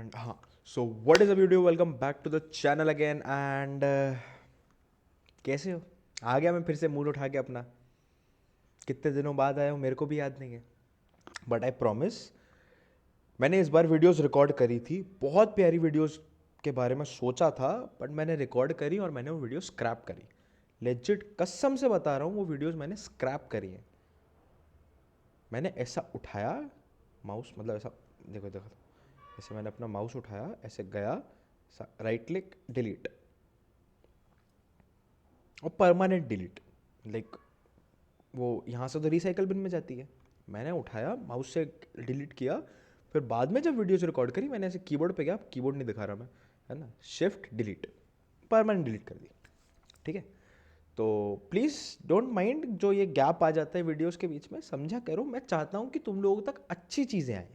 And हाँ, so what is a video, welcome back to the channel again and कैसे हो? आ गया मैं फिर से मूड उठा के अपना। कितने दिनों बाद आया हूँ मेरे को भी याद नहीं है, बट आई प्रॉमिस मैंने इस बार वीडियोस रिकॉर्ड करी थी। बहुत प्यारी वीडियोस के बारे में सोचा था, बट मैंने रिकॉर्ड करी और मैंने वो वीडियो स्क्रैप करी। लेजिट कसम से बता रहा हूँ, वो वीडियोस मैंने स्क्रैप करी हैं। मैंने ऐसा उठाया माउस, मतलब ऐसा, देखो देखो, ऐसे मैंने अपना माउस उठाया, ऐसे गया, राइट क्लिक, डिलीट, और परमानेंट डिलीट। लाइक वो यहाँ से तो रिसाइकल बिन में जाती है। मैंने उठाया, माउस से डिलीट किया, फिर बाद में जब वीडियोस रिकॉर्ड करी मैंने ऐसे कीबोर्ड पे गया, कीबोर्ड नहीं दिखा रहा मैं, है ना, शिफ्ट डिलीट, परमानेंट डिलीट कर दी। ठीक है, तो प्लीज़ डोंट माइंड जो ये गैप आ जाता है वीडियोस के बीच में, समझा करो। मैं चाहता हूँ कि तुम लोगों तक अच्छी चीज़ें आएँ,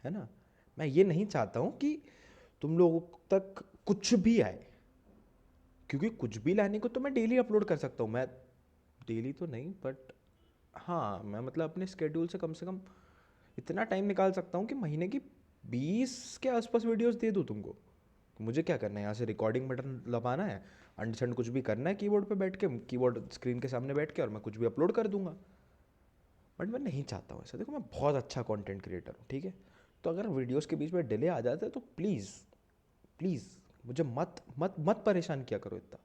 है ना। मैं ये नहीं चाहता हूँ कि तुम लोगों तक कुछ भी आए, क्योंकि कुछ भी लाने को तो मैं डेली अपलोड कर सकता हूँ। मैं डेली तो नहीं, बट हाँ, मैं मतलब अपने स्केड्यूल से कम इतना टाइम निकाल सकता हूँ कि महीने की 20 के आसपास वीडियोस दे दूँ तुमको। मुझे क्या करना है, यहाँ से रिकॉर्डिंग बटन दबाना है, अंडरस्टैंड कुछ भी करना है कीबोर्ड पे बैठ के, कीबोर्ड स्क्रीन के सामने बैठ के, और मैं कुछ भी अपलोड कर दूंगा। बट मैं नहीं चाहता हूँ ऐसा। देखो, मैं बहुत अच्छा कंटेंट क्रिएटर हूँ, ठीक है। तो अगर वीडियोस के बीच में डिले आ जाता है तो प्लीज़ प्लीज़ मुझे मत मत मत परेशान किया करो इतना।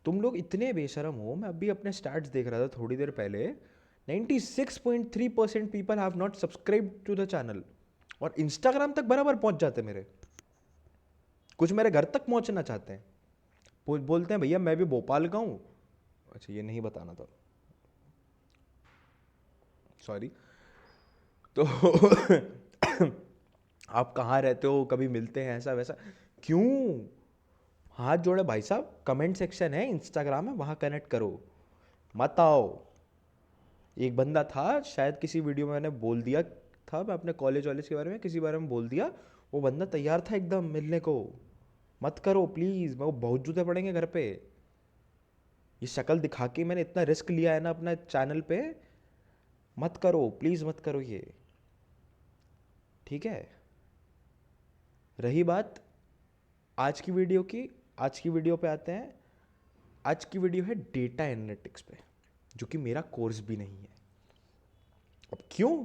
तुम लोग इतने बेशरम हो। मैं अभी अपने स्टैट्स देख रहा था थोड़ी देर पहले, 96.3% people have not subscribe to the channel, और इंस्टाग्राम तक बराबर पहुंच जाते मेरे। कुछ मेरे घर तक पहुंचना चाहते हैं, बोलते हैं भैया मैं भी भोपाल का हूँ। अच्छा, ये नहीं बताना था, सॉरी। तो आप कहाँ रहते हो, कभी मिलते हैं, ऐसा वैसा। क्यों? हाथ जोड़े भाई साहब, कमेंट सेक्शन है इंस्टाग्राम में, वहाँ कनेक्ट करो, मत आओ। एक बंदा था, शायद किसी वीडियो में मैंने बोल दिया था, मैं अपने कॉलेज वॉलेज के बारे में किसी बारे में बोल दिया, वो बंदा तैयार था एकदम मिलने को। मत करो प्लीज़, मेरे को बहुत जूते पड़ेंगे घर पे। ये शक्ल दिखा के मैंने इतना रिस्क लिया है ना अपना चैनल पे, मत करो प्लीज़, मत करो ये, ठीक है। रही बात आज की वीडियो की, आज की वीडियो पे आते हैं। आज की वीडियो है डेटा एनालिटिक्स पे, जो कि मेरा कोर्स भी नहीं है। अब क्यों?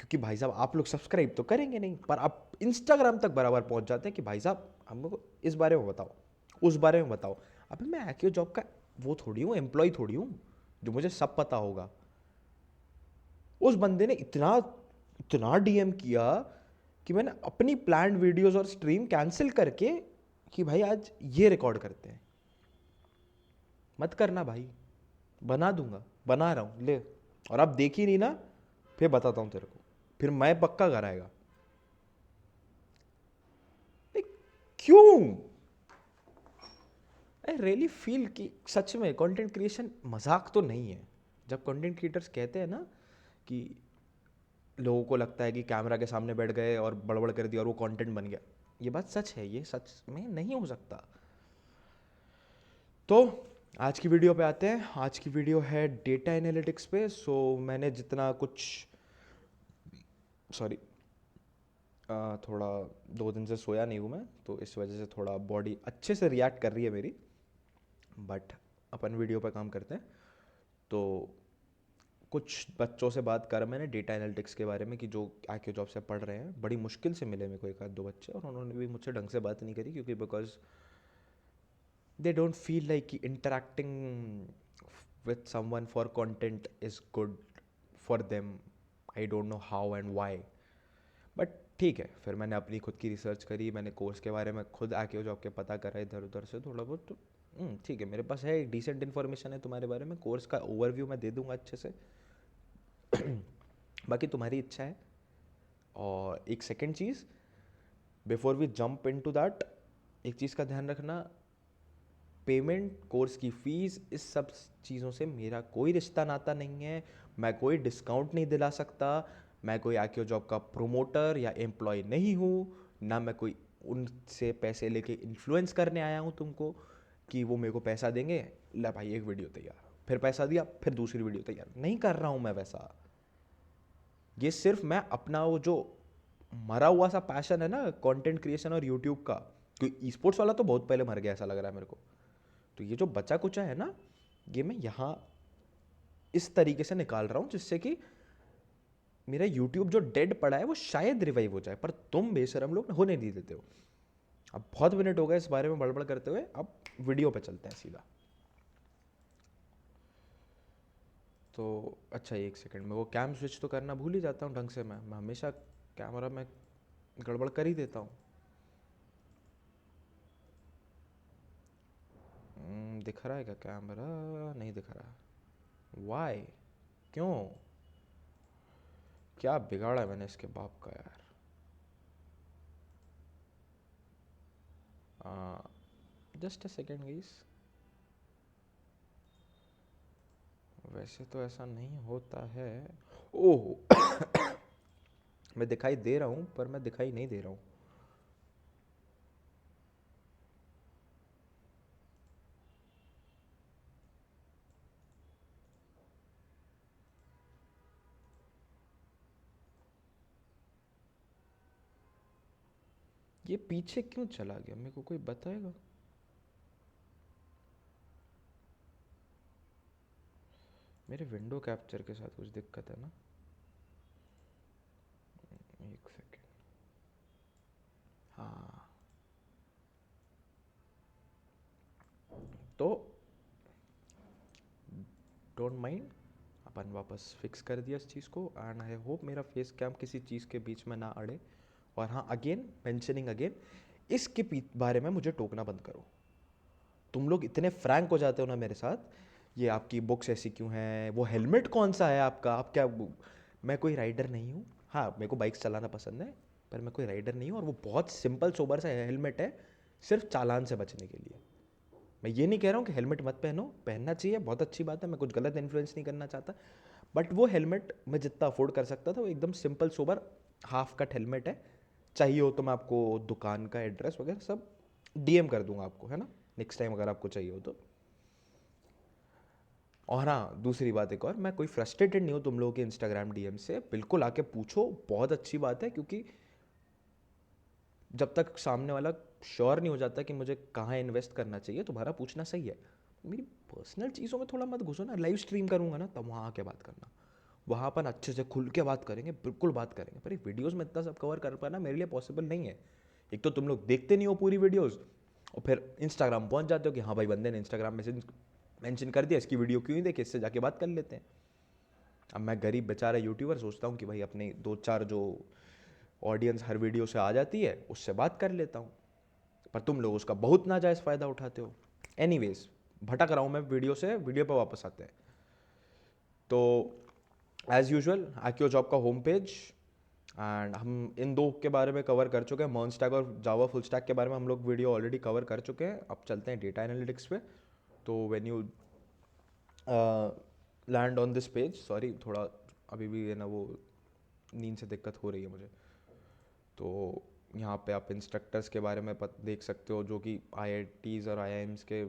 क्योंकि भाई साहब आप लोग सब्सक्राइब तो करेंगे नहीं, पर आप इंस्टाग्राम तक बराबर पहुंच जाते हैं कि भाई साहब हमको इस बारे में बताओ, उस बारे में बताओ। अबे मैं एक्यो जॉब का वो थोड़ी हूँ, एम्प्लॉय थोड़ी हूँ जो मुझे सब पता होगा। उस बंदे ने इतना इतना डीएम किया कि मैंने अपनी प्लान्ड वीडियोस और स्ट्रीम कैंसिल करके कि भाई आज ये रिकॉर्ड करते हैं। मत करना भाई, बना दूंगा, बना रहा हूँ ले। और आप देख ही नहीं ना, फिर बताता हूँ तेरे को, फिर मैं पक्का घर आएगा। Like, क्यों? आई रियली फील कि सच में कंटेंट क्रिएशन मजाक तो नहीं है। जब कंटेंट क्रिएटर्स कहते हैं ना कि लोगों को लगता है कि कैमरा के सामने बैठ गए और बड़बड़ कर दिया और वो कंटेंट बन गया, ये बात सच है, ये सच में नहीं हो सकता। तो आज की वीडियो पे आते हैं। आज की वीडियो है डेटा एनालिटिक्स पे। सो मैंने जितना कुछ, सॉरी, थोड़ा 2 दिन से सोया नहीं हूँ मैं, तो इस वजह से थोड़ा बॉडी अच्छे से रिएक्ट कर रही है मेरी। बट अपन वीडियो पर काम करते हैं। तो कुछ बच्चों से बात करा मैंने डेटा एनालिटिक्स के बारे में, कि जो आके जॉब से पढ़ रहे हैं। बड़ी मुश्किल से मिले मेरे को एक आध दो बच्चे, और उन्होंने भी मुझसे ढंग से बात नहीं करी, क्योंकि because they don't feel like interacting with someone for content is good for them. I don't know how and why. But ठीक है, फिर मैंने अपनी खुद की रिसर्च करी, मैंने कोर्स के बारे में खुद आके जॉब के पता करा इधर उधर से थोड़ा बहुत। तो ठीक है, मेरे पास है एक डिसेंट इन्फॉर्मेशन है तुम्हारे बारे में। कोर्स का ओवरव्यू मैं दे दूंगा अच्छे से। बाकी तुम्हारी इच्छा है। और एक सेकेंड चीज़, before we jump into that, एक चीज़ का ध्यान रखना, पेमेंट, कोर्स की फ़ीस, इस सब चीज़ों से मेरा कोई रिश्ता नाता नहीं है। मैं कोई डिस्काउंट नहीं दिला सकता। मैं कोई आके जॉब का प्रोमोटर या एम्प्लॉय नहीं हूँ। ना मैं कोई उनसे पैसे लेके इन्फ्लुएंस करने आया हूँ तुमको कि वो मेरे को पैसा देंगे, ला भाई एक वीडियो तैयार, फिर पैसा दिया, फिर दूसरी वीडियो तैयार। नहीं कर रहा हूँ मैं वैसा। ये सिर्फ मैं अपना वो जो मरा हुआ सा पैशन है ना कंटेंट क्रिएशन और यूट्यूब का, क्योंकि ई स्पोर्ट्स वाला तो बहुत पहले मर गया ऐसा लग रहा है मेरे को। तो ये जो बचा कुचा है ना, ये मैं यहाँ इस तरीके से निकाल रहा हूँ जिससे कि मेरा यूट्यूब जो डेड पड़ा है वो शायद रिवाइव हो जाए, पर तुम बेशरम लोग होने नहीं देते हो। अब बहुत मिनट हो गए इस बारे में बड़बड़ करते हुए, अब वीडियो पे चलते हैं सीधा। तो अच्छा एक सेकंड में वो कैम स्विच तो करना भूल ही जाता हूँ ढंग से। मैं हमेशा कैमरा में गड़बड़ कर ही देता हूँ। दिख रहा है क्या कैमरा? नहीं दिख रहा। वाई? क्यों? क्या बिगाड़ा है मैंने इसके बाप का यार। Just a second guys. वैसे तो ऐसा नहीं होता है। ओह मैं दिखाई दे रहा हूँ पर मैं दिखाई नहीं दे रहा हूँ। ये पीछे क्यों चला गया मेरे को कोई बताएगा? मेरे विंडो कैप्चर के साथ कुछ दिक्कत है ना? एक सेकेंड। हाँ तो डोंट माइंड, अपन वापस फिक्स कर दिया इस चीज़ को, एंड आई होप मेरा फेस कैम किसी चीज़ के बीच में ना अड़े। और हाँ, अगेन मेंशनिंग अगेन, इसके बारे में मुझे टोकना बंद करो। तुम लोग इतने फ्रैंक हो जाते हो ना मेरे साथ, ये आपकी बुक्स ऐसी क्यों हैं, वो हेलमेट कौन सा है आपका, आप क्या, मैं कोई राइडर नहीं हूँ। हाँ मेरे को बाइक्स चलाना पसंद है, पर मैं कोई राइडर नहीं हूँ, और वो बहुत सिंपल सोबर सा हेलमेट है, सिर्फ चालान से बचने के लिए। मैं ये नहीं कह रहा हूँ कि हेलमेट मत पहनो, पहनना चाहिए, बहुत अच्छी बात है, मैं कुछ गलत इन्फ्लुएंस नहीं करना चाहता। बट वो हेलमेट मैं जितना अफोर्ड कर सकता था वो एकदम simple sober half cut helmet है। चाहिए हो तो मैं आपको दुकान का एड्रेस वगैरह सब डीएम कर दूंगा आपको, है ना, नेक्स्ट टाइम अगर आपको चाहिए हो तो। और हाँ दूसरी बात एक और, मैं कोई फ्रस्ट्रेटेड नहीं हूँ तुम लोगों के इंस्टाग्राम डीएम से, बिल्कुल आके पूछो, बहुत अच्छी बात है, क्योंकि जब तक सामने वाला श्योर नहीं हो जाता कि मुझे कहाँ इन्वेस्ट करना चाहिए, तुम्हारा पूछना सही है। मेरी पर्सनल चीज़ों में थोड़ा मत घुसो ना, लाइव स्ट्रीम करूँगा ना तब वहाँ आके बात करना, वहाँ अपन अच्छे से खुल के बात करेंगे, बिल्कुल बात करेंगे। पर ये वीडियोज़ में इतना सब कवर कर पाना मेरे लिए पॉसिबल नहीं है। एक तो तुम लोग देखते नहीं हो पूरी वीडियोज़, और फिर इंस्टाग्राम पहुँच जाते हो कि हाँ भाई बंदे ने इंस्टाग्राम मैसेज मेंशन कर दिया, इसकी वीडियो क्यों नहीं देखे, इससे जाके बात कर लेते हैं। अब मैं गरीब बेचारा यूट्यूबर सोचता हूँ कि भाई अपने दो चार जो ऑडियंस हर वीडियो से आ जाती है उससे बात कर लेता हूँ, पर तुम लोग उसका बहुत नाजायज़ फ़ायदा उठाते हो। एनीवेज, भटक रहा हूँ मैं वीडियो से, वीडियो पर वापस आते हैं। तो एज़ यूजुअल आक्यो जॉब का होम पेज, एंड हम इन दो के बारे में कवर कर चुके हैं, मर्न स्टैक और जावा फुल स्टैक के बारे में हम लोग वीडियो ऑलरेडी कवर कर चुके हैं। अब चलते हैं डेटा एनालिटिक्स पे। तो when you land on this page, sorry थोड़ा अभी भी है ना वो नींद से दिक्कत हो रही है मुझे। तो यहाँ पे आप इंस्ट्रक्टर्स के बारे में देख सकते हो जो कि आईआईटीज़ और आईआईएम्स के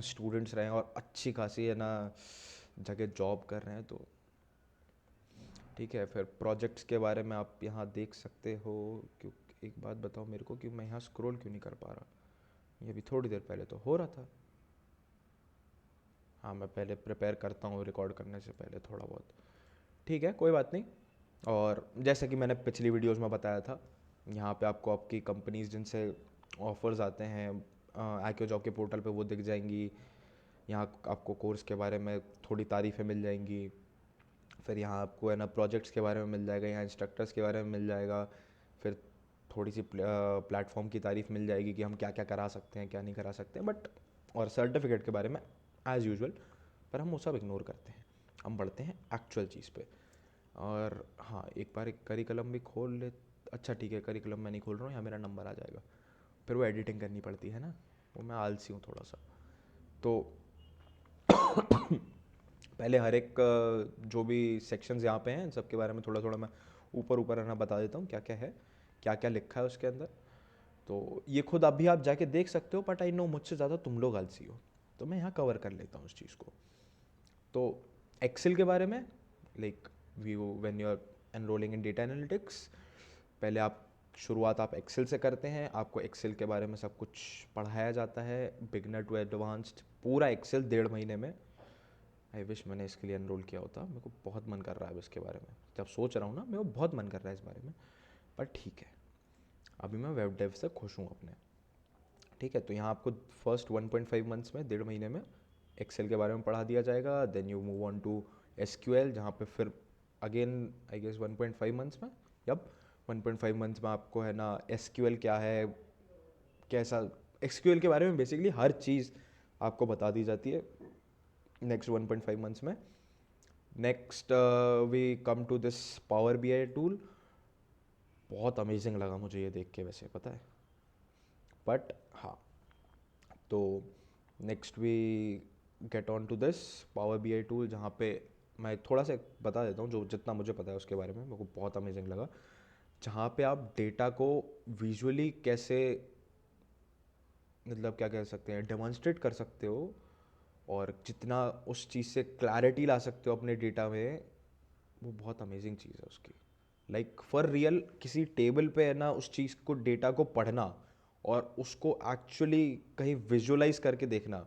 स्टूडेंट्स रहे हैं और अच्छी खासी है ना जगह जॉब कर रहे हैं। तो ठीक है, फिर प्रोजेक्ट्स के बारे में आप यहाँ देख सकते हो। क्यों, एक बात बताओ मेरे को कि मैं यहाँ स्क्रॉल क्यों नहीं कर पा रहा? ये भी थोड़ी देर पहले तो हो रहा था। हाँ मैं पहले प्रिपेयर करता हूँ रिकॉर्ड करने से पहले थोड़ा बहुत। ठीक है कोई बात नहीं। और जैसा कि मैंने पिछली वीडियोस में बताया था, यहाँ पे आपको आपकी कंपनीज जिनसे ऑफर्स आते हैं आईक्यू जॉब के पोर्टल पे वो दिख जाएंगी। यहाँ आपको कोर्स के बारे में थोड़ी तारीफ़ें मिल जाएंगी। फिर यहाँ आपको है ना प्रोजेक्ट्स के बारे में मिल जाएगा, यहाँ इंस्ट्रक्टर्स के बारे में मिल जाएगा। फिर थोड़ी सी प्लेटफॉर्म की तारीफ़ मिल जाएगी कि हम क्या क्या करा सकते हैं क्या नहीं करा सकते हैं, बट और सर्टिफिकेट के बारे में एज़ यूजुअल। पर हम वो सब इग्नोर करते हैं, हम बढ़ते हैं एक्चुअल चीज़ पे। और हाँ एक बार एक करिकुलम भी खोल ले। अच्छा ठीक है, करिकुलम मैं नहीं खोल रहा हूँ, यहाँ मेरा नंबर आ जाएगा। फिर वो एडिटिंग करनी पड़ती है ना, वो मैं आलसी हूँ थोड़ा सा। तो पहले हर एक जो भी सेक्शंस यहाँ पे हैं इन सब के बारे में थोड़ा थोड़ा मैं ऊपर ऊपर है ना बता देता हूँ क्या क्या है, क्या क्या लिखा है उसके अंदर। तो ये खुद अभी आप जाके देख सकते हो, बट आई नो मुझसे ज़्यादा तुम लोग आलसी हो, तो मैं यहाँ कवर कर लेता हूँ उस चीज़ को। तो एक्सेल के बारे में, like view when you are enrolling in data analytics, पहले आप शुरुआत आप एक्सेल से करते हैं, आपको एक्सेल के बारे में सब कुछ पढ़ाया जाता है, बिगनर टू एडवांस्ड पूरा एक्सेल 1.5 महीने में। आई विश मैंने इसके लिए एनरोल किया होता, मेरे को बहुत मन कर रहा है अब इसके बारे में, जब सोच रहा हूँ ना मेरे को बहुत मन कर रहा है इस बारे में। पर ठीक है, अभी मैं वेब डेव से खुश हूँ अपने। ठीक है, तो यहाँ आपको फर्स्ट 1.5 मंथ्स में 1.5 महीने में एक्सेल के बारे में पढ़ा दिया जाएगा। Then you move on to SQL, जहाँ पे फिर अगेन आई गेस 1.5 मंथ्स में, यप 1.5 मंथ्स में आपको है ना एसक्यूएल क्या है, कैसा, एसक्यूएल के बारे में बेसिकली हर चीज़ आपको बता दी जाती है नेक्स्ट 1.5 मंथ्स में। Next we come to this power B I tool. बहुत अमेजिंग लगा मुझे ये देख के वैसे, पता है, बट हाँ। तो next we get on to this power B I tool, जहाँ पे मैं थोड़ा सा बता देता हूँ जो जितना मुझे पता है उसके बारे में, मेरे को बहुत अमेजिंग लगा। जहाँ पे आप डेटा को विजुअली कैसे, मतलब क्या कह सकते हैं, डेमोन्स्ट्रेट कर सकते हो, और जितना उस चीज़ से क्लैरिटी ला सकते हो अपने डेटा में, वो बहुत अमेजिंग चीज़ है उसकी। लाइक फॉर रियल किसी टेबल पे है ना उस चीज़ को, डेटा को पढ़ना और उसको एक्चुअली कहीं विजुअलाइज करके देखना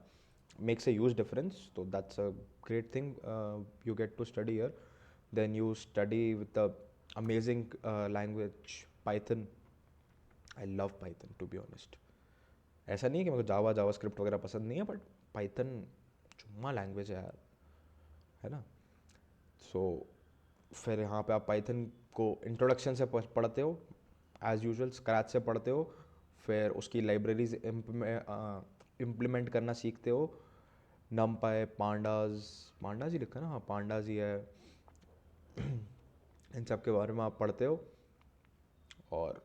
makes a huge difference. So that's a great thing you get to study here. Then you study with the amazing language Python. I love Python to be honest. ऐसा नहीं है कि मेरे को जावा जावास्क्रिप्ट वगैरह पसंद नहीं है, बट पाइथन चुम्मा लैंग्वेज है यार, है ना। सो फिर यहाँ पे आप पाइथन को इंट्रोडक्शन से पढ़ते हो, एज यूजुअल स्क्रैच से पढ़ते हो, फिर उसकी लाइब्रेरीज इम्प्लीमेंट करना सीखते हो। नमपाई, पांडाज ही लिखा है ना, हाँ पांडाज ही है। इन सब के बारे में आप पढ़ते हो, और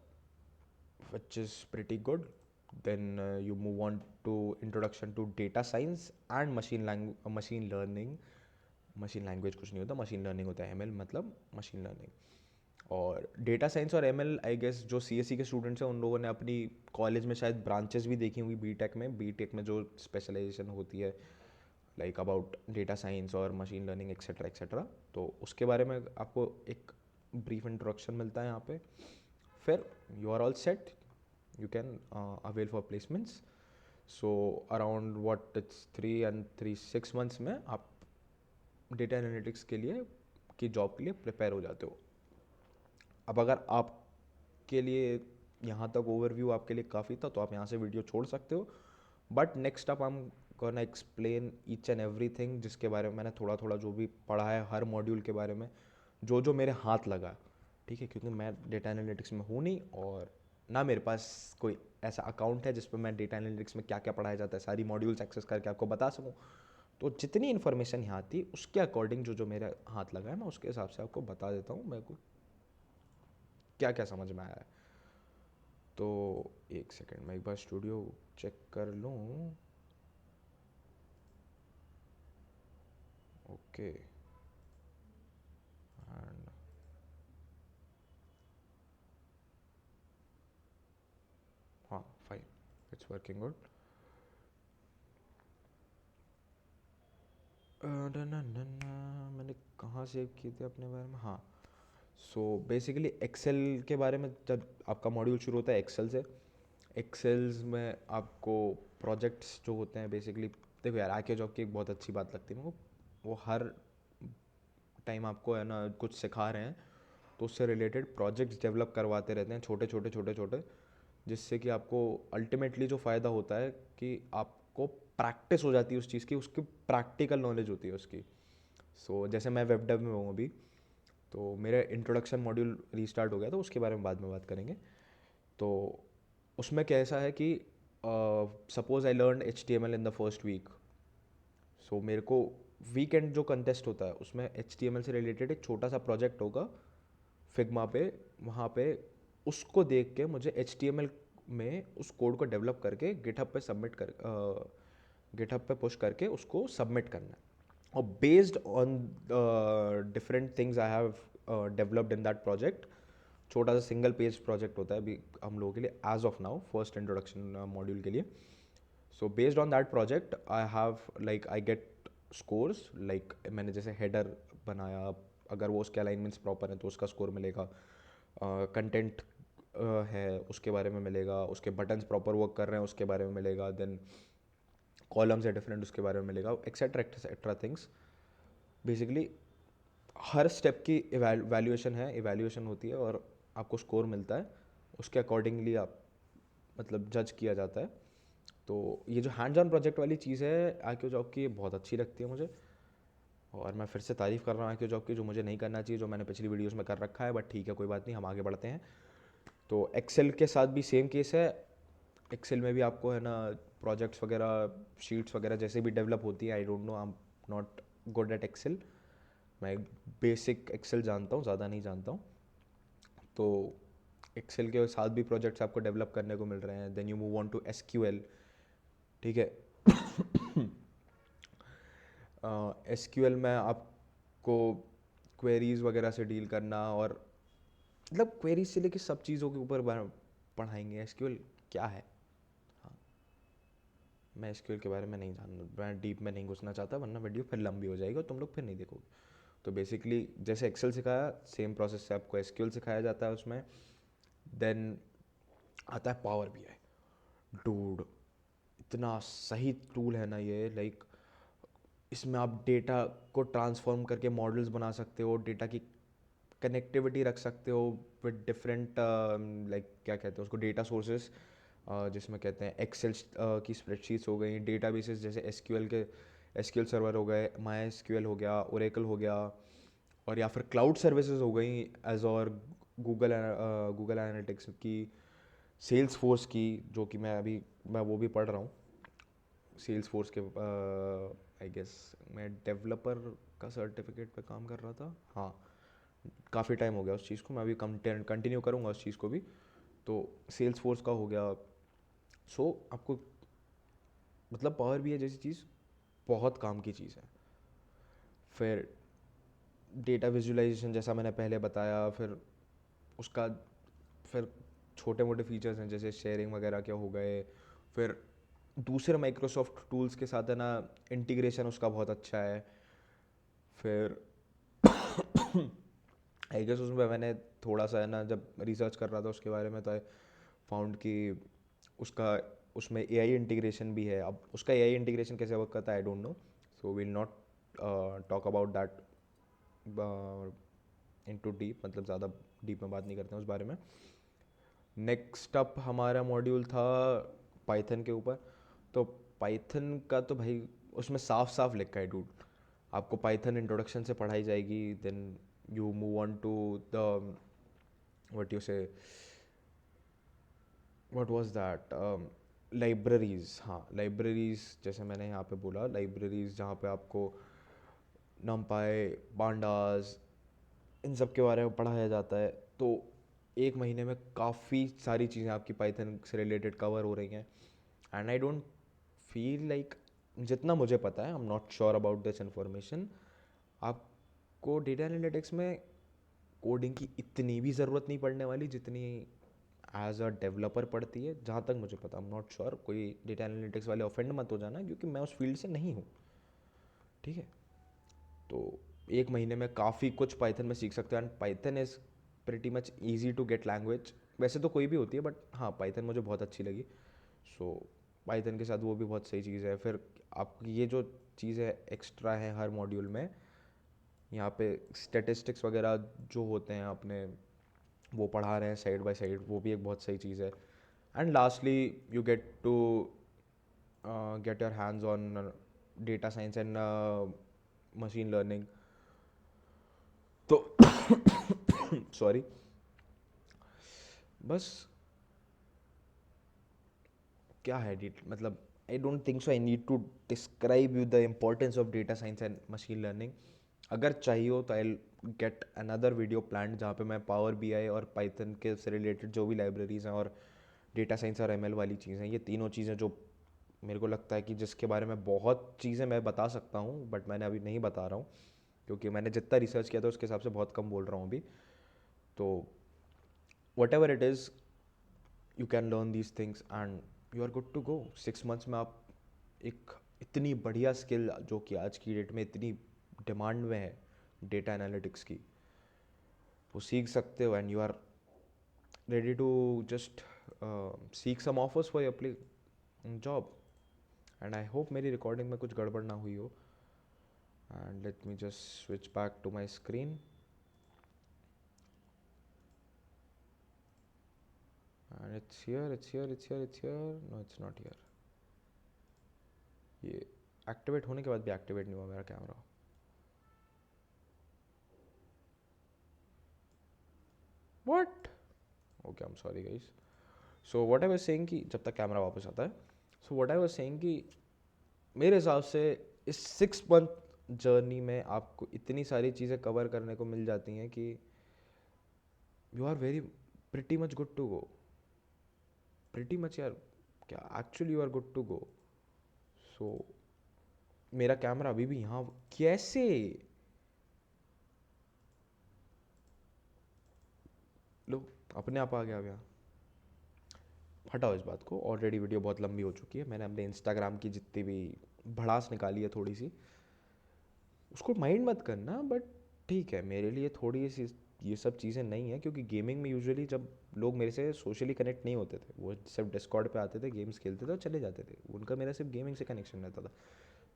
which is pretty good. Then you move on to introduction to data science and machine learning. Machine language कुछ नहीं होता, मशीन लर्निंग होता है, एमएल मतलब मशीन लर्निंग। और डेटा साइंस और एमएल आई गेस जो सीएससी के स्टूडेंट्स हैं उन लोगों ने अपनी कॉलेज में शायद ब्रांचेस भी देखी होंगी। बीटेक में जो स्पेशलाइजेशन होती है लाइक अबाउट डेटा साइंस और मशीन लर्निंग एक्सेट्रा एक्सेट्रा, तो उसके बारे में आपको एक ब्रीफ इंट्रोडक्शन मिलता है यहाँ पे। फिर you are all set, you can avail for placements. So around what it's 6 months में आप डेटा एनालिटिक्स के लिए की जॉब के लिए प्रिपेयर हो जाते हो। अब अगर आपके लिए यहाँ तक ओवरव्यू आपके लिए काफ़ी था तो आप यहाँ से वीडियो छोड़ सकते हो, बट नेक्स्ट अप हम gonna explain each and every thing, जिसके बारे में मैंने थोड़ा थोड़ा जो भी पढ़ा है हर मॉड्यूल के बारे में, जो जो मेरे हाथ लगा। ठीक है, क्योंकि मैं डेटा एनालिटिक्स में हूँ नहीं, और ना मेरे पास कोई ऐसा अकाउंट है जिस पर मैं डेटा एनालिटिक्स में क्या क्या पढ़ाया जाता है सारी मॉड्यूल्स एक्सेस करके आपको बता सकूँ। तो जितनी इन्फॉर्मेशन यहाँ थी उसके अकॉर्डिंग जो जो मेरे हाथ लगा है मैं उसके हिसाब से आपको बता देता हूँ मेरे को क्या क्या समझ में आया है। तो एक सेकेंड मैं एक बार स्टूडियो चेक कर लूँ। ओके, एंड हाँ फाइन, इट्स वर्किंग गुड। मैंने कहाँ सेव किए थे अपने बारे में, हाँ। सो बेसिकली एक्सेल के बारे में जब आपका मॉड्यूल शुरू होता है एक्सेल से, एक्सेल्स में आपको प्रोजेक्ट्स जो होते हैं बेसिकली, देखो यार आके जॉब की एक बहुत अच्छी बात लगती है मेरे को, वो हर टाइम आपको है ना कुछ सिखा रहे हैं तो उससे रिलेटेड प्रोजेक्ट्स डेवलप करवाते रहते हैं, छोटे छोटे छोटे छोटे, जिससे कि आपको अल्टीमेटली जो फ़ायदा होता है कि आपको प्रैक्टिस हो जाती है उस चीज़ की, उसकी प्रैक्टिकल नॉलेज होती है उसकी। सो जैसे मैं वेब डेव में हूँ अभी, तो मेरा इंट्रोडक्शन मॉड्यूल रीस्टार्ट हो गया, तो उसके बारे में बाद में बात करेंगे। तो उसमें कैसा है कि suppose I learn HTML in the first week. So मेरे को वीकेंड जो कंटेस्ट होता है उसमें HTML से रिलेटेड एक छोटा सा प्रोजेक्ट होगा फिग्मा पे, वहाँ पे उसको देख के मुझे HTML में उस कोड को डेवलप करके गिटहब पे सबमिट कर गिटहब पे पुश करके उसको सबमिट करना है। और based on different things I have developed in that project, छोटा सा सिंगल पेज प्रोजेक्ट होता है अभी हम लोगों के लिए as of now first introduction module के लिए। So based on that project I have like I get scores, like मैंने जैसे हेडर बनाया, अगर वो उसके अलाइनमेंट्स प्रॉपर हैं तो उसका स्कोर मिलेगा। कंटेंट है उसके बारे में मिलेगा, उसके बटन्स प्रॉपर वर्क कर रहे हैं उसके बारे में मिलेगा, देन कॉलम्स है डिफरेंट उसके बारे में मिलेगा, एक्सेट्रा एक्सेट्रा थिंग्स। बेसिकली हर स्टेप की इवैल्यूएशन होती है और आपको स्कोर मिलता है, उसके अकॉर्डिंगली आप मतलब जज किया जाता है। तो ये जो हैंड्स ऑन प्रोजेक्ट वाली चीज़ है आईक्यू जॉब की, बहुत अच्छी लगती है मुझे। और मैं फिर से तारीफ़ कर रहा हूँ आईक्यू जॉब की, जो मुझे नहीं करना चाहिए, जो मैंने पिछली वीडियोस में कर रखा है, बट ठीक है कोई बात नहीं, हम आगे बढ़ते हैं। तो एक्सेल के साथ भी सेम केस है। एक्सेल में भी आपको है ना प्रोजेक्ट्स वगैरह, शीट्स वगैरह जैसे भी डेवलप होती है, I don't know, I am not good at Excel. मैं बेसिक एक्सेल जानता हूँ, ज़्यादा नहीं जानता हूँ। तो एक्सेल के साथ भी प्रोजेक्ट्स आपको डेवलप करने को मिल रहे हैं। Then you move on to SQL, ठीक है। एसक्यूएल में आपको क्वेरीज वगैरह से डील करना, और मतलब क्वेरीज से लेके सब चीज़ों के ऊपर पढ़ाएंगे। एसक्यूएल क्या है, हाँ, मैं एसक्यूएल के बारे में नहीं मैं डीप में नहीं घुसना चाहता, वरना वीडियो फिर लंबी हो जाएगी और तुम लोग फिर नहीं देखोगे। तो बेसिकली जैसे एक्सेल सिखाया, सेम प्रोसेस से आपको एसक्यूएल सिखाया जाता है उसमें। देन आता है पावर बीआई। डूड, इतना सही टूल है ना ये, लाइक इसमें आप डेटा को ट्रांसफॉर्म करके मॉडल्स बना सकते हो, डेटा की कनेक्टिविटी रख सकते हो विद डिफरेंट लाइक क्या कहते हैं उसको, डेटा सोर्सेस, जिसमें कहते हैं एक्सेल की स्प्रेडशीट्स हो गई, डेटा बेसिस जैसे एसक्यूएल के एसक्यूएल सर्वर हो गए, माई एसक्यूएल हो गया, ओरेकल हो गया, और या फिर क्लाउड सर्विसेज हो गई एज और गूगल एनालिटिक्स की, सेल्स फोर्स की, जो कि मैं वो भी पढ़ रहा हूँ सेल्स फोर्स के। आई गेस मैं डेवलपर का सर्टिफिकेट पे काम कर रहा था, हाँ, काफ़ी टाइम हो गया उस चीज़ को, मैं अभी कंटिन्यू करूँगा उस चीज़ को भी। तो सेल्स फोर्स का हो गया। सो आपको मतलब पावर भी है जैसी चीज़ बहुत काम की चीज़ है। फिर डेटा विजुअलाइजेशन जैसा मैंने पहले बताया, फिर उसका फिर छोटे मोटे फीचर्स हैं जैसे शेयरिंग वगैरह क्या हो गए। फिर दूसरे माइक्रोसॉफ्ट टूल्स के साथ है ना इंटीग्रेशन उसका बहुत अच्छा है। फिर आई गेस उसमें मैंने थोड़ा सा है ना जब रिसर्च कर रहा था उसके बारे में, तो आई फाउंड कि उसका उसमें एआई इंटीग्रेशन भी है। अब उसका एआई इंटीग्रेशन कैसे वर्क करता है I don't know, so will not talk about that in too deep, मतलब ज़्यादा डीप में बात नहीं करते हैं उस बारे में। नेक्स्ट अप हमारा मॉड्यूल था पाइथन के ऊपर। तो पाइथन का तो भाई उसमें साफ साफ लिखा है डूड, आपको पाइथन इंट्रोडक्शन से पढ़ाई जाएगी। Then you move on to the what you say what was that libraries, हाँ लाइब्रेरीज, जैसे मैंने यहाँ पे बोला लाइब्रेरीज, जहाँ पे आपको नमपाई, पांडास, इन सब के बारे में पढ़ाया जाता है। तो एक महीने में काफ़ी सारी चीज़ें आपकी पाइथन से रिलेटेड कवर हो रही हैं। And I don't feel like, जितना मुझे पता है, आई am not sure about this information, आपको डेटा एनालिटिक्स में कोडिंग की इतनी भी ज़रूरत नहीं पड़ने वाली जितनी एज अ डेवलपर पड़ती है, जहाँ तक मुझे पता। आई एम नॉट श्योर, कोई डेटा एनालिटिक्स वाले ऑफेंड मत हो जाना, क्योंकि मैं उस फील्ड से नहीं हूँ, ठीक है। तो एक महीने में काफ़ी कुछ पाइथन में सीख सकते हैं। And Python is pretty much easy to get language, वैसे तो कोई भी होती है, बट हाँ पाइथन मुझे बहुत अच्छी लगी। सो पाइथन के साथ वो भी बहुत सही चीज़ है। फिर आपकी ये जो चीज़ है एक्स्ट्रा है हर मॉड्यूल में, यहाँ पे स्टेटिस्टिक्स वगैरह जो होते हैं अपने, वो पढ़ा रहे हैं साइड बाय साइड, वो भी एक बहुत सही चीज़ है। And lastly you get to get your hands on data science and machine learning. तो सॉरी, बस क्या है मतलब I don't think so I need to describe you the importance of data science and machine learning. अगर चाहिए हो तो I get another video plan जहाँ पे मैं पावर बीआई और पाइथन के से रिलेटेड जो भी लाइब्रेरीज हैं और डेटा साइंस और एमएल वाली चीज़ें, ये तीनों चीज़ें जो मेरे को लगता है कि जिसके बारे में बहुत चीज़ें मैं बता सकता हूँ, बट मैंने अभी नहीं बता रहा हूँ क्योंकि मैंने जितना रिसर्च किया था उसके हिसाब से बहुत कम बोल रहा हूँ अभी। तो whatever it is, you can learn these things and you are good to go. 6 months में आप एक इतनी बढ़िया स्किल, जो कि आज की डेट में इतनी डिमांड में है डेटा एनालिटिक्स की, वो सीख सकते हो। And you are ready to just seek some offers for your job. And I hope मेरी recording में कुछ गड़बड़ ना हुई हो. And let me just switch back to my screen. And it's here. No, it's not here. ये activate होने के बाद भी एक्टिवेट नहीं हुआ मेरा camera. What? Okay, I'm sorry guys. So what I was saying कि जब तक कैमरा वापस आता है, so what I was saying कि मेरे हिसाब से इस 6 month जर्नी में आपको इतनी सारी चीज़ें कवर करने को मिल जाती हैं कि you are very pretty much good to go. Pretty much यार, क्या actually you are good to go. So मेरा कैमरा अभी भी यहाँ कैसे, लो अपने आप आ गया. अब यहाँ हटाओ इस बात को. ऑलरेडी वीडियो बहुत लंबी हो चुकी है. मैंने अपने इंस्टाग्राम की जितनी भी भड़ास निकाली है थोड़ी सी, उसको माइंड मत करना. बट ठीक है, मेरे लिए थोड़ी सी ये सब चीज़ें नहीं है, क्योंकि गेमिंग में यूजुअली जब लोग मेरे से सोशली कनेक्ट नहीं होते थे, वो सिर्फ डिस्कॉर्ड पे आते थे, गेम्स खेलते थे और चले जाते थे. उनका मेरा सिर्फ गेमिंग से कनेक्शन रहता था.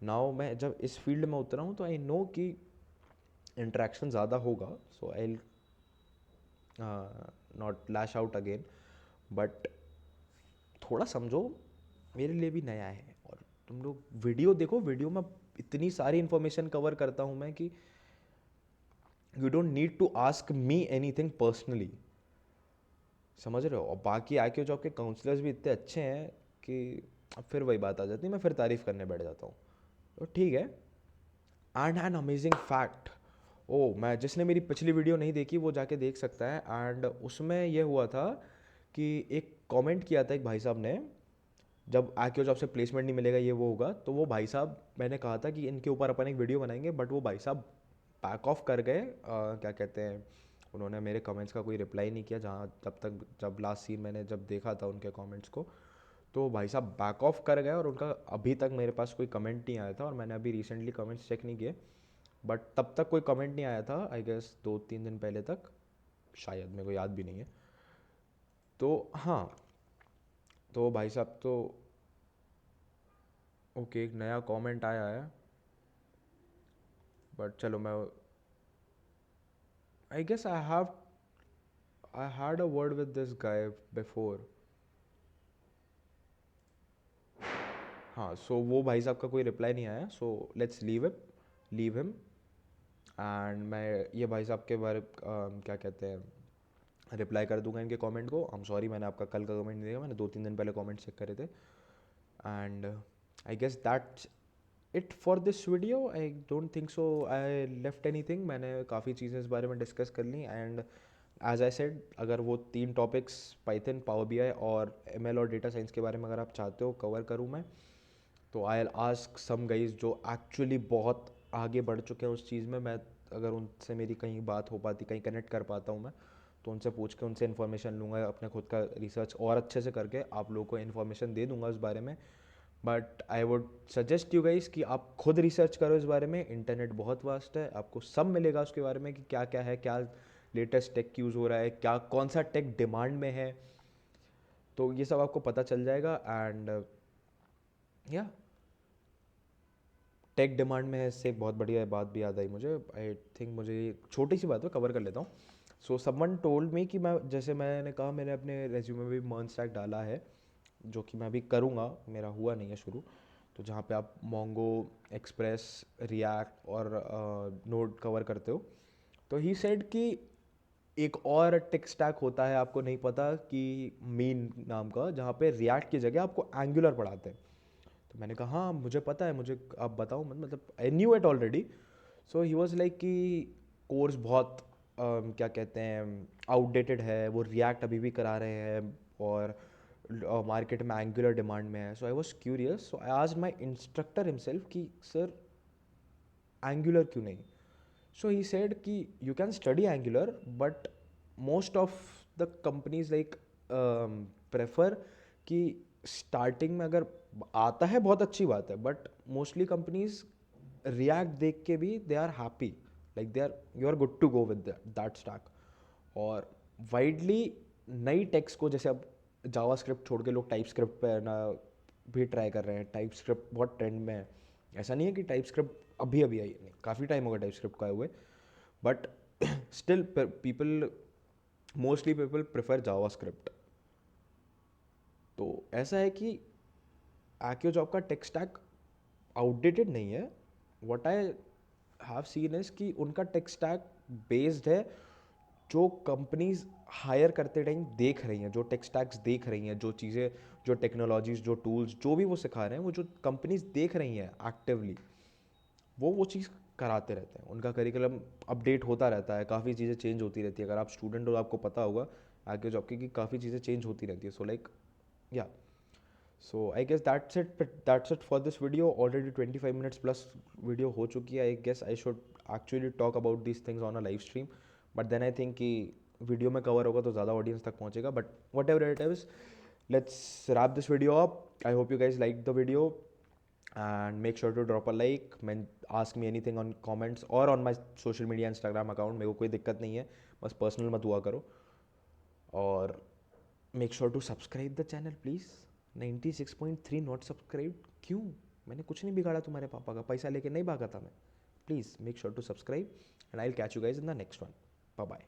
नाउ मैं जब इस फील्ड में उतरा हूँ तो आई नो कि इंटरेक्शन ज़्यादा होगा. So I not lash out again. But थोड़ा समझो, मेरे लिए भी नया है. और तुम लोग वीडियो देखो, वीडियो में इतनी सारी इन्फॉर्मेशन कवर करता हूँ मैं कि you don't need to ask me anything personally. समझ रहे हो. और बाकी आके जो आपके काउंसलर्स भी इतने अच्छे हैं कि अब फिर वही बात आ जाती है, मैं फिर तारीफ़ करने बैठ जाता हूँ. तो ठीक है. एंड एन अमेजिंग फैक्ट, ओ मैं जिसने मेरी पिछली वीडियो नहीं देखी वो जाके देख सकता है. एंड उसमें ये हुआ था कि एक कमेंट किया था एक भाई साहब ने, जब आके जॉब से प्लेसमेंट नहीं मिलेगा ये वो होगा, तो वो भाई साहब, मैंने कहा था कि इनके ऊपर अपन एक वीडियो बनाएंगे, बट वो भाई साहब बैक ऑफ कर गए. क्या कहते हैं, उन्होंने मेरे कमेंट्स का कोई रिप्लाई नहीं किया. जब लास्ट सीन मैंने जब देखा था उनके कमेंट्स को, तो भाई साहब बैक ऑफ कर गए. और उनका अभी तक मेरे पास कोई कमेंट नहीं आया था. और मैंने अभी रिसेंटली कमेंट्स चेक नहीं किए, बट तब तक कोई कमेंट नहीं आया था. आई गेस 2-3 दिन पहले तक, शायद, मेरे को याद भी नहीं है. तो हाँ, तो भाई साहब तो ओके, एक नया कमेंट आया है. बट चलो मैं, I guess I had a word with this guy before. हाँ, सो वो भाई साहब का कोई रिप्लाई नहीं आया. So let's leave him. And मैं ये भाई साहब के बारे क्या कहते हैं, रिप्लाई कर दूंगा इनके कमेंट को. आई एम सॉरी, मैंने आपका कल का कमेंट नहीं देखा, मैंने 2-3 दिन पहले कमेंट चेक करे थे. And I guess that's it for this video. I don't think so I left anything. मैंने काफ़ी चीज़ें इस बारे में डिस्कस कर ली. एंड एज आई सेड, अगर वो 3 टॉपिक्स, पाइथन, पावर बीआई और एमएल और डेटा साइंस के बारे में अगर आप चाहते हो कवर करूँ मैं, तो आई आस्क सम गाइज जो एक्चुअली बहुत आगे बढ़ चुके हैं उस चीज़ में. मैं अगर उनसे मेरी कहीं बात हो पाती, कहीं कनेक्ट कर पाता हूँ मैं, तो उनसे पूछ के उनसे इन्फॉर्मेशन लूँगा. अपने खुद का रिसर्च और अच्छे से करके आप लोगों को इन्फॉर्मेशन दे दूँगा उस बारे में. But I would suggest you guys कि आप खुद रिसर्च करो इस बारे में. इंटरनेट बहुत वास्ट है, आपको सब मिलेगा उसके बारे में कि क्या क्या है, क्या लेटेस्ट टेक यूज़ हो रहा है, क्या कौन सा टेक डिमांड में है. तो ये सब आपको पता चल जाएगा. एंड या टेक डिमांड में है, इससे एक बहुत बढ़िया बात भी याद आई मुझे. आई थिंक मुझे छोटी सी बात है, कवर कर लेता हूँ. सो समवन टोल्ड मी कि मैं, जैसे मैंने कहा, मैंने अपने रेज्यूमे में भी मर्न स्टैक डाला है, जो कि मैं अभी करूँगा, मेरा हुआ नहीं है शुरू. तो जहाँ पे आप मोंगो, एक्सप्रेस, रिएक्ट और नोड कवर करते हो. तो ही सेड कि एक और टेक स्टैक होता है, आपको नहीं पता, कि मीन नाम का, जहाँ पे रिएक्ट की जगह आपको एंगुलर पढ़ाते हैं. तो मैंने कहा हाँ मुझे पता है, मुझे आप बताओ. मतलब I knew it already. So he was like कि कोर्स बहुत क्या कहते हैं, आउटडेटेड है, वो रिएक्ट अभी भी करा रहे हैं और मार्केट में एंगुलर डिमांड में है. So I was curious. So I asked my instructor himself कि सर एंगुलर क्यों नहीं. सो ही सेड कि you can study Angular, but most of the companies like prefer कि स्टार्टिंग में अगर आता है बहुत अच्छी बात है, बट मोस्टली कंपनीज रिएक्ट देख के भी they are happy, like they are, you are good to go with that stack. और वाइडली नई टेक्स्ट को, जैसे अब जावा स्क्रिप्ट छोड़ के लोग टाइप स्क्रिप्ट पे ना भी ट्राई कर रहे हैं, टाइप स्क्रिप्ट बहुत ट्रेंड में है। ऐसा नहीं है कि टाइप स्क्रिप्ट अभी अभी आई, नहीं काफ़ी टाइम हो गया टाइप स्क्रिप्ट को आए हुए, but still people, mostly people prefer Java script. तो ऐसा है कि एक्यो जॉब का टेक स्टैक आउटडेटेड नहीं है। What I have seen is कि उनका टेक स्टैक बेस्ड है जो कंपनीज हायर करते टाइम देख रही हैं, जो टेक स्टैक्स देख रही हैं, जो चीज़ें, जो टेक्नोलॉजीज, जो टूल्स, जो भी वो सिखा रहे हैं, वो जो कंपनीज देख रही हैं एक्टिवली, वो चीज़ कराते रहते हैं। उनका करिकुलम अपडेट होता रहता है, काफ़ी चीज़ें चेंज होती रहती है। अगर आप स्टूडेंट हो, आपको पता होगा आगे जॉब की कि काफ़ी चीज़ें चेंज होती रहती है। So like yeah, so I guess that's it for this video. Already 25 minutes plus video हो चुकी है। I guess I should actually talk about these things on a live stream, but then I think कि video में cover होगा तो ज़्यादा audience तक पहुँचेगा। But whatever it is, let's wrap this video up. I hope you guys liked the video, and make sure to drop a like, ask me anything on comments or on my social media Instagram account. मेरे को कोई दिक्कत नहीं है, बस personal मत हुआ करो। और make sure to subscribe the channel please. 96.3 not subscribe, क्यों? मैंने कुछ नहीं बिगाड़ा तुम्हारे पापा का, पैसा लेके नहीं भागा था मैं। Please make sure to subscribe, and I will catch you guys in the next one. Bye bye.